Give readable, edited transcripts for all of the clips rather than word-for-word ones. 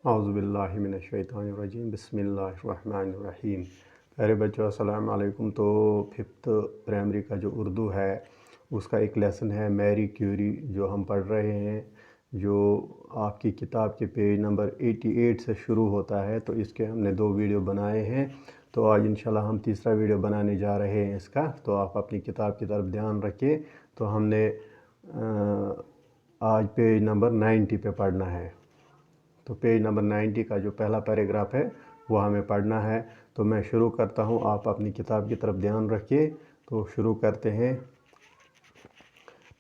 اعوذ باللہ من الشیطان الرجیم بسم اللہ الرحمن الرحیم۔ پیارے بچوں السلام علیکم۔ تو ففتھ پرائمری کا جو اردو ہے اس کا ایک لیسن ہے میری کیوری جو ہم پڑھ رہے ہیں، جو آپ کی کتاب کے پیج نمبر 88 سے شروع ہوتا ہے۔ تو اس کے ہم نے 2 ویڈیو بنائے ہیں، تو آج انشاءاللہ ہم تیسرا ویڈیو بنانے جا رہے ہیں اس کا۔ تو آپ اپنی کتاب کی طرف دھیان رکھیں۔ تو ہم نے آج پیج نمبر 90 پہ پڑھنا ہے۔ تو پیج نمبر 90 کا جو پہلا پیراگراف ہے وہ ہمیں پڑھنا ہے۔ تو میں شروع کرتا ہوں، آپ اپنی کتاب کی طرف دھیان رکھیے۔ تو شروع کرتے ہیں۔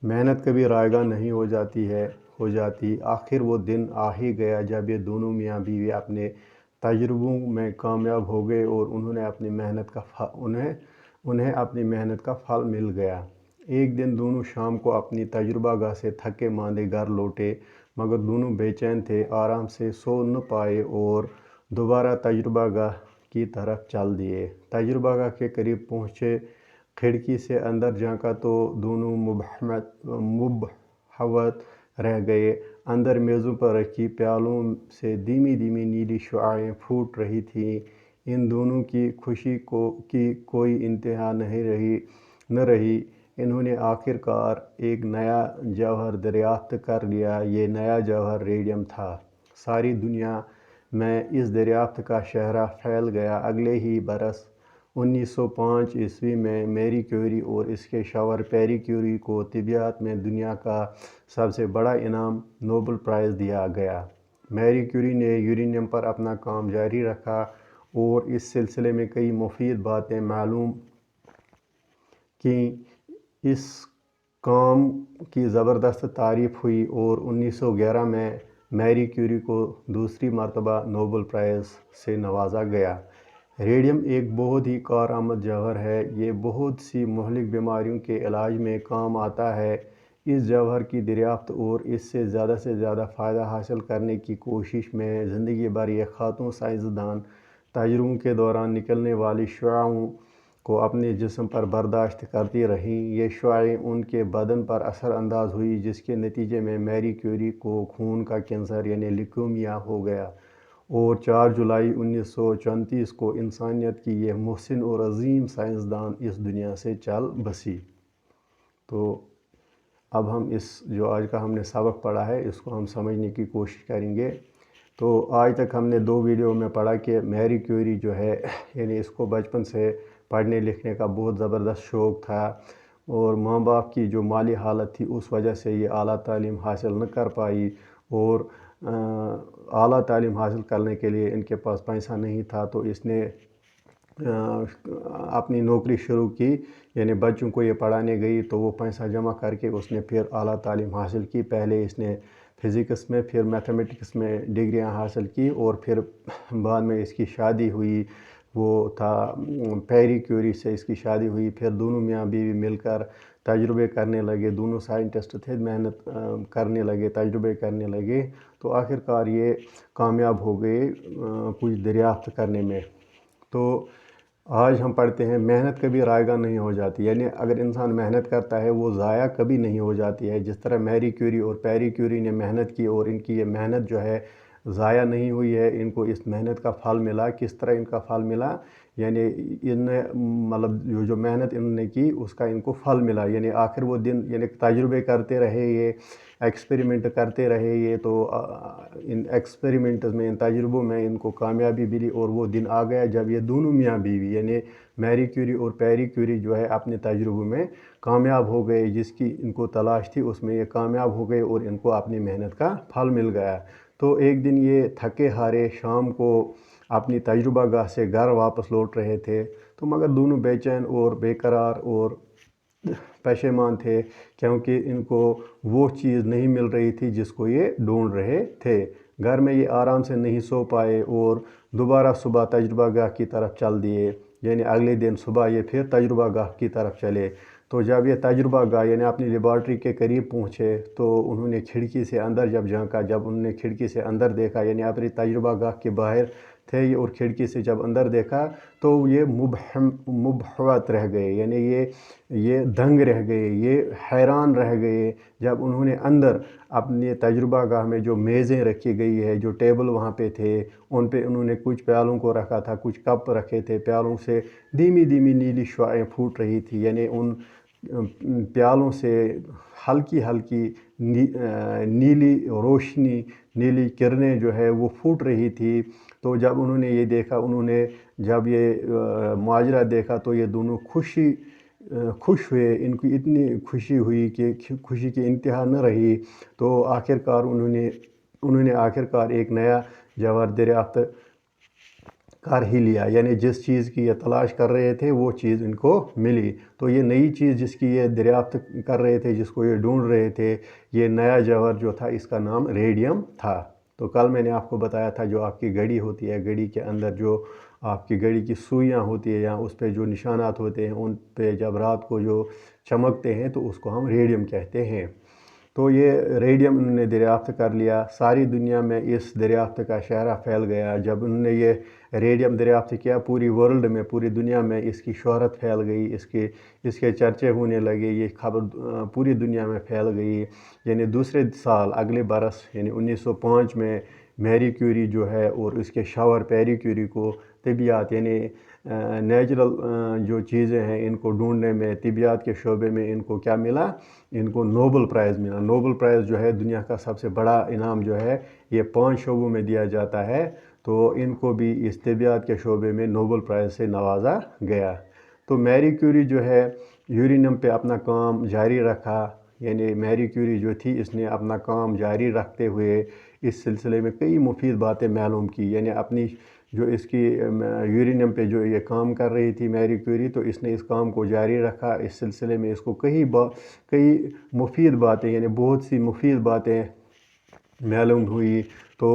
محنت کبھی رائگاں نہیں ہو جاتی، آخر وہ دن آ ہی گیا جب یہ دونوں میاں بیوی اپنے تجربوں میں کامیاب ہو گئے اور انہیں اپنی محنت کا پھل مل گیا۔ ایک دن دونوں شام کو اپنی تجربہ گاہ سے تھکے ماندے گھر لوٹے، مگر دونوں بے چین تھے، آرام سے سو نہ پائے اور دوبارہ تجربہ گاہ کی طرف چل دیے۔ تجربہ گاہ کے قریب پہنچے، کھڑکی سے اندر جھانکا تو دونوں مبہوت رہ گئے۔ اندر میزوں پر رکھی پیالوں سے دھیمی دھیمی نیلی شعاعیں پھوٹ رہی تھیں۔ ان دونوں کی خوشی کی کوئی انتہا نہ رہی۔ انہوں نے آخر کار ایک نیا جوہر دریافت کر لیا۔ یہ نیا جوہر ریڈیم تھا۔ ساری دنیا میں اس دریافت کا شہرہ پھیل گیا۔ اگلے ہی برس 1905 میں میری کیوری اور اس کے شوہر پیری کیوری کو طبیعیات میں دنیا کا سب سے بڑا انعام نوبل پرائز دیا گیا۔ میری کیوری نے یورینیم پر اپنا کام جاری رکھا اور اس سلسلے میں کئی مفید باتیں معلوم کیں۔ اس کام کی زبردست تعریف ہوئی اور 1911 میں میری کیوری کو دوسری مرتبہ نوبل پرائز سے نوازا گیا۔ ریڈیم ایک بہت ہی کارآمد جوہر ہے۔ یہ بہت سی مہلک بیماریوں کے علاج میں کام آتا ہے۔ اس جوہر کی دریافت اور اس سے زیادہ فائدہ حاصل کرنے کی کوشش میں زندگی بھر یہ خاتون سائنسدان تجربوں کے دوران نکلنے والی شعاعوں کو اپنے جسم پر برداشت کرتی رہیں۔ یہ شعاعیں ان کے بدن پر اثر انداز ہوئی، جس کے نتیجے میں میری کیوری کو خون کا کینسر یعنی لیوکیمیا ہو گیا اور 4 جولائی 1934 کو انسانیت کی یہ محسن اور عظیم سائنسدان اس دنیا سے چل بسی۔ تو اب ہم جو آج کا ہم نے سبق پڑھا ہے اس کو ہم سمجھنے کی کوشش کریں گے۔ تو آج تک ہم نے 2 ویڈیو میں پڑھا کہ میری کیوری جو ہے یعنی اس کو بچپن سے پڑھنے لکھنے کا بہت زبردست شوق تھا اور ماں باپ کی جو مالی حالت تھی اس وجہ سے یہ اعلیٰ تعلیم حاصل نہ کر پائی اور اعلیٰ تعلیم حاصل کرنے کے لیے ان کے پاس پیسہ نہیں تھا۔ تو اس نے اپنی نوکری شروع کی، یعنی بچوں کو یہ پڑھانے گئی تو وہ پیسہ جمع کر کے اس نے پھر اعلیٰ تعلیم حاصل کی۔ پہلے اس نے فزکس میں، پھر میتھمیٹکس میں ڈگریاں حاصل کی اور پھر بعد میں اس کی شادی ہوئی۔ وہ تھا پیری کیوری سے اس کی شادی ہوئی۔ پھر دونوں میاں بیوی مل کر تجربے کرنے لگے، دونوں سائنٹسٹ تھے، محنت کرنے لگے، تجربے کرنے لگے، تو آخر کار یہ کامیاب ہو گئے کچھ دریافت کرنے میں۔ تو آج ہم پڑھتے ہیں محنت کبھی رائگاں نہیں ہو جاتی، یعنی اگر انسان محنت کرتا ہے وہ ضائع کبھی نہیں ہو جاتی ہے۔ جس طرح میری کیوری اور پیری کیوری نے محنت کی اور ان کی یہ محنت جو ہے ضائع نہیں ہوئی ہے، ان کو اس محنت کا پھل ملا۔ کس طرح ان کا پھل ملا؟ یعنی جو محنت انہوں نے کی اس کا ان کو پھل ملا، یعنی آخر وہ دن یعنی تجربے کرتے رہے، یہ ایکسپیریمنٹ کرتے رہے، یہ تو ان ایکسپیریمنٹس میں، ان تجربوں میں ان کو کامیابی ملی اور وہ دن آ گیا جب یہ دونوں میاں بیوی یعنی میری کیوری اور پیری کیوری جو ہے اپنے تجربوں میں کامیاب ہو گئے، جس کی ان کو تلاش تھی اس میں یہ کامیاب ہو گئے اور ان کو اپنی محنت کا پھل مل گیا۔ تو ایک دن یہ تھکے ہارے شام کو اپنی تجربہ گاہ سے گھر واپس لوٹ رہے تھے، تو مگر دونوں بے چین اور بے قرار اور پشیمان تھے، کیونکہ ان کو وہ چیز نہیں مل رہی تھی جس کو یہ ڈھونڈ رہے تھے۔ گھر میں یہ آرام سے نہیں سو پائے اور دوبارہ صبح تجربہ گاہ کی طرف چل دیے، یعنی اگلے دن صبح یہ پھر تجربہ گاہ کی طرف چلے۔ تو جب یہ تجربہ گاہ یعنی اپنی لیبارٹری کے قریب پہنچے تو انہوں نے کھڑکی سے اندر جب جھانکا، جب انہوں نے کھڑکی سے اندر دیکھا، یعنی اپنی تجربہ گاہ کے باہر थे और खिड़की से जब अंदर देखा तो ये मुबहवत रह गए, यानी ये दंग रह गए, ये हैरान रह गए जब उन्होंने अंदर अपने तजुर्बा गाह में जो मेज़ें रखी गई है, जो टेबल वहाँ पे थे, उन पे उन्होंने कुछ प्यालों को रखा था, कुछ कप रखे थे, प्यालों से धीमी धीमी नीली शुआएं फूट रही थी, यानी उन प्यालों से हल्की हल्की नीली रोशनी, नीली किरणें जो है वो फूट रही थी। तो जब उन्होंने ये देखा, उन्होंने जब ये माजरा देखा तो ये दोनों खुश हुए, इनको इतनी खुशी हुई कि खुशी की इंतहा न रही। तो आखिरकार उन्होंने आखिरकार एक नया जवाहर दरियाफ्त कर ही लिया, यानी जिस चीज़ की ये तलाश कर रहे थे वो चीज़ इनको मिली। तो ये नई चीज़ जिसकी ये दरियाफ्त कर रहे थे, जिसको ये ढूंढ रहे थे, ये नया जवाहर जो था इसका नाम रेडियम था। तो कल मैंने आपको बताया था जो आपकी घड़ी होती है, घड़ी के अंदर जो आपकी घड़ी की सुइयाँ होती है या उस पर जो निशानात होते हैं, उन पे जब रात को जो चमकते हैं तो उसको हम रेडियम कहते हैं। तो ये रेडियम उन्होंने दरियाफ्त कर लिया, सारी दुनिया में इस दरियाफ्त का शहरा फैल गया। जब उन्होंने ये रेडियम दरियाफ्त किया, पूरी वर्ल्ड में, पूरी दुनिया में इसकी शोहरत फैल गई, इसके चर्चे होने लगे, ये खबर पूरी दुनिया में फैल गई। यानी दूसरे साल, अगले बरस यानी 1905 में मैरी क्यूरी जो है और उसके शावर पेरी क्यूरी को तिबियात यानी नेचुरल जो चीज़ें हैं इनको ढूंढने में, तिबियात के शोबे में इनको क्या मिला, इनको नोबल प्राइज़ मिला। नोबल प्राइज़ जो है दुनिया का सबसे बड़ा इनाम जो है ये 5 शोबों में दिया जाता है, तो इनको भी इस तिबियात के शोबे में नोबल प्राइज़ से नवाजा गया। तो मैरी क्यूरी जो है यूरेनियम पे अपना काम जारी रखा, यानी मैरी क्यूरी जो थी इसने अपना काम जारी रखते हुए इस सिलसिले में कई मुफीद बातें मालूम की, यानी अपनी जो इसकी यूरेनियम पे जो ये काम कर रही थी मैरी क्यूरी, तो इसने इस काम को जारी रखा। इस सिलसिले में इसको कई मुफीद बातें, यानी बहुत सी मुफीद बातें मालूम हुई। तो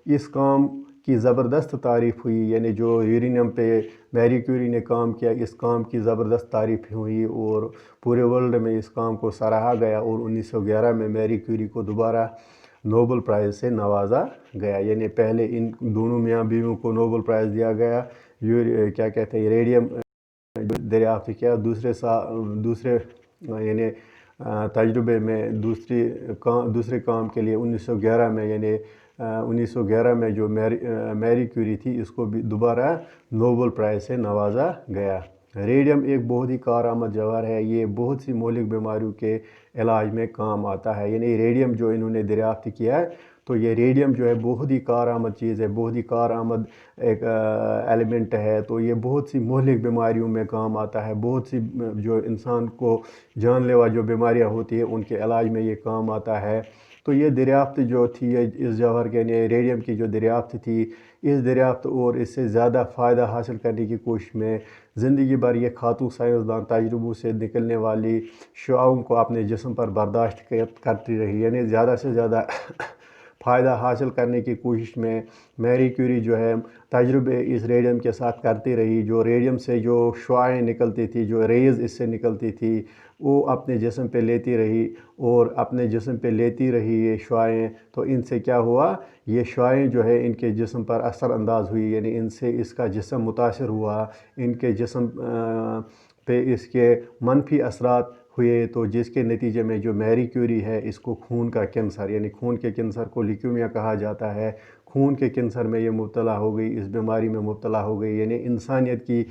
इस काम की ज़बरदस्त तारीफ़ हुई, यानी जो यूरेनियम पे मैरी क्यूरी ने काम किया, इस काम की ज़बरदस्त तारीफ़ हुई और पूरे वर्ल्ड में इस काम को सराहा गया। और 1911 में मैरी क्यूरी को दोबारा नोबल प्राइज़ से नवाजा गया, यानी पहले इन दोनों मियाँ बीवियों को नोबल प्राइज़ दिया गया, क्या कहते हैं रेडियम दरियाफ्त किया, दूसरे यानी तजुर्बे में दूसरे काम के लिए 1911 में, यानी 1911 में जो मैरी क्यूरी थी इसको भी दोबारा नोबल प्राइज़ से नवाजा गया। रेडियम एक बहुत ही कारआमद जवाहर है, ये बहुत सी मौलिक बीमारियों के इलाज में काम आता है। यानी रेडियम जो इन्होंने दरियाफ्त किया है, तो ये रेडियम जो है बहुत ही कारआमद चीज़ है, बहुत ही कारआमद एक एलिमेंट है। तो ये बहुत सी मौलिक बीमारियों में काम आता है, बहुत सी जो इंसान को जानलेवा जो बीमारियां होती है उनके इलाज में ये काम आता है। तो ये दरियाफ्त जो थी इस जवाहर के रेडियम की जो दरियाफ्त थी, इस दरियाफ्त और इससे ज़्यादा फ़ायदा हासिल करने की कोशिश में ज़िंदगी भर ये खातून साइंसदान तजुर्बों से निकलने वाली शुआओं को अपने जिस्म पर बर्दाश्त करती रही, यानी ज़्यादा से ज़्यादा फ़ायदा हासिल करने की कोशिश में मैरी क्यूरी जो है तजुर्बे इस रेडियम के साथ करती रही। जो रेडियम से जो शुआएँ निकलती थी, जो रेज़ इससे निकलती थी, वो अपने जिस्म पे लेती रही और अपने जिस्म पे लेती रही ये शुआएँ। तो इनसे क्या हुआ, ये शुआएँ जो है इनके जिस्म पर असर अंदाज हुई, यानी इनसे इसका जिस्म मुतासिर हुआ, इनके जिस्म पे इसके मनफी असरात हुए। तो जिसके नतीजे में जो मैरी क्यूरी है इसको खून का कैंसर, यानी खून के कैंसर को ल्यूकेमिया कहा जाता है, खून के कैंसर में ये मुब्तला हो गई, इस बीमारी में मुब्तला हो गई। यानी इंसानियत की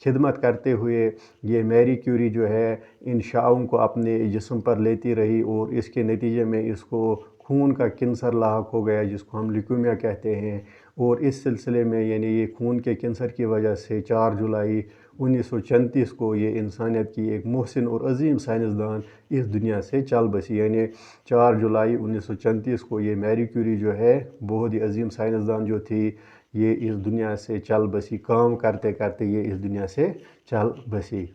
खिदमत करते हुए ये मैरी क्यूरी जो है इन शाओं को अपने जिस्म पर लेती रही और इसके नतीजे में इसको खून का कैंसर लाहक हो गया, जिसको हम ल्यूकेमिया कहते हैं। और इस सिलसिले में यानी ये खून के कैंसर की वजह से 4 जुलाई 1934 को ये इंसानियत की एक मोहसिन और अजीम साइंसदान इस दुनिया से चल बसी। यानी 4 जुलाई 1934 को ये मैरी क्यूरी जो है बहुत ही अजीम साइंसदान जो थी ये इस दुनिया से चल बसी, काम करते करते ये इस दुनिया से चल बसी।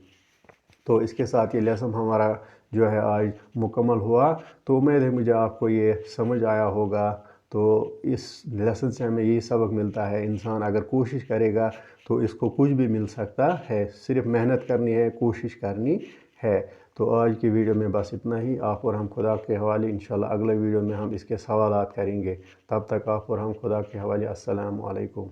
तो इसके साथ ये लेसन हमारा जो है आज मुकम्मल हुआ। तो उम्मीद है मुझे आपको ये समझ आया होगा। तो इस लेसन से हमें यही सबक मिलता है, इंसान अगर कोशिश करेगा तो इसको कुछ भी मिल सकता है, सिर्फ मेहनत करनी है, कोशिश करनी है। तो आज की वीडियो में बस इतना ही। आप और हम खुदा के हवाले, इंशाल्लाह अगले वीडियो में हम इसके सवालात करेंगे। तब तक आप और हम खुदा के हवाले। अस्सलामु अलैकुम।